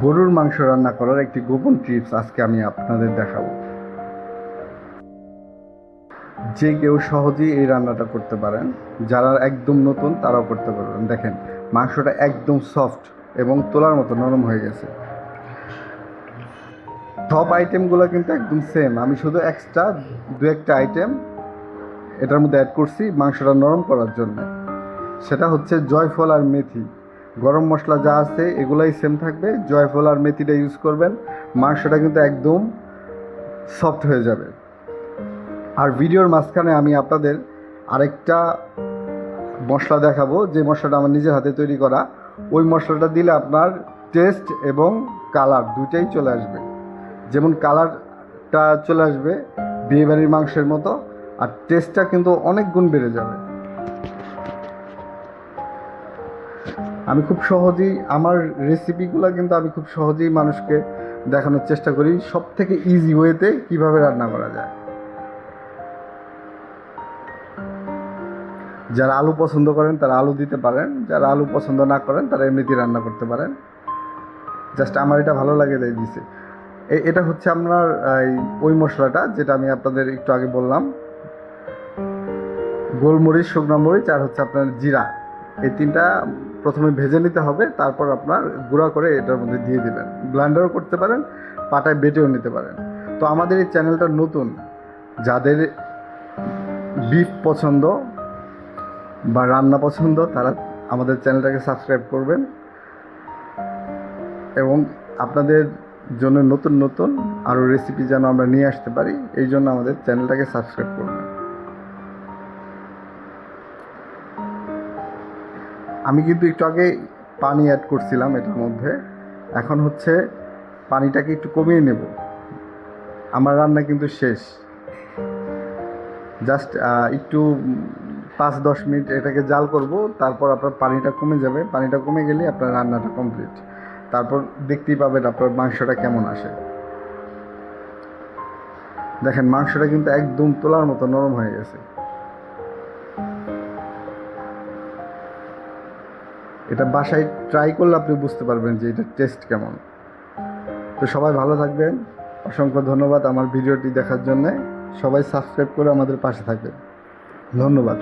গরুর মাংস রান্না করার একটি গোপন টিপস আজকে আমি আপনাদের দেখাবো। যে কেউ সহজেই এই রান্নাটা করতে পারেন, যারা একদম নতুন তারাও করতে পারবেন। দেখেন, মাংসটা একদম সফট এবং তোলার মতো নরম হয়ে গেছে। সব আইটেমগুলো কিন্তু একদম সেম, আমি শুধু এক্সট্রা দু একটা আইটেম এটার মধ্যে অ্যাড করছি মাংসটা নরম করার জন্য। সেটা হচ্ছে জয়ফল আর মেথি। গরম মশলা যা আছে এগুলাই সেম থাকবে, জয়ফল আর মেথিটা ইউজ করবেন, মাংসটা কিন্তু একদম সফট হয়ে যাবে। আর ভিডিওর মাঝখানে আমি আপনাদের আরেকটা মশলা দেখাবো, যে মশলাটা আমার নিজের হাতে তৈরি করা। ওই মশলাটা দিলে আপনার টেস্ট এবং কালার দুইটাই চলে আসবে। যেমন কালারটা চলে আসবে বিয়েবাড়ির মাংসের মতো, আর টেস্টটা কিন্তু অনেক গুণ বেড়ে যাবে। আমি খুব সহজেই আমার রেসিপিগুলো কিন্তু আমি খুব সহজেই মানুষকে দেখানোর চেষ্টা করি সব থেকে ইজি ওয়েতে কীভাবে রান্না করা যায়। যারা আলু পছন্দ করেন তারা আলু দিতে পারেন, যারা আলু পছন্দ না করেন তারা এমনিতেই রান্না করতে পারেন। জাস্ট আমার এটা ভালো লাগে তাই দিছে। এটা হচ্ছে আপনার ওই মশলাটা যেটা আমি আপনাদের একটু আগে বললাম, গোলমরিচ, শুকনো মরিচ আর হচ্ছে আপনার জিরা। এই তিনটা প্রথমে ভেজে নিতে হবে, তারপর আপনার গুঁড়া করে এটার মধ্যে দিয়ে দেবেন। ব্লেন্ডারও করতে পারেন, পাটায় বেটেও নিতে পারেন। তো আমাদের এই চ্যানেলটা নতুন, যাদের বিফ পছন্দ বা রান্না পছন্দ তারা আমাদের চ্যানেলটাকে সাবস্ক্রাইব করবেন, এবং আপনাদের জন্য নতুন নতুন আরও রেসিপি যেন আমরা নিয়ে আসতে পারি, এই জন্য আমাদের চ্যানেলটাকে সাবস্ক্রাইব করবেন। আমি কিন্তু একটু আগে পানি অ্যাড করছিলাম এটার মধ্যে, এখন হচ্ছে পানিটাকে একটু কমিয়ে নেব। আমার রান্না কিন্তু শেষ, জাস্ট একটু 5-10 মিনিট এটাকে জাল করব, তারপর আপনার পানিটা কমে যাবে। পানিটা কমে গেলে আপনার রান্নাটা কমপ্লিট। তারপর দেখতেই পাবেন আপনার মাংসটা কেমন আসে। দেখেন, মাংসটা কিন্তু একদম তোলার মতো নরম হয়ে গেছে। এটা বাসায় ট্রাই করলে আপনি বুঝতে পারবেন যে এটা টেস্ট কেমন। তো সবাই ভালো থাকবেন, অসংখ্য ধন্যবাদ আমার ভিডিওটি দেখার জন্যে। সবাই সাবস্ক্রাইব করে আমাদের পাশে থাকবেন। ধন্যবাদ।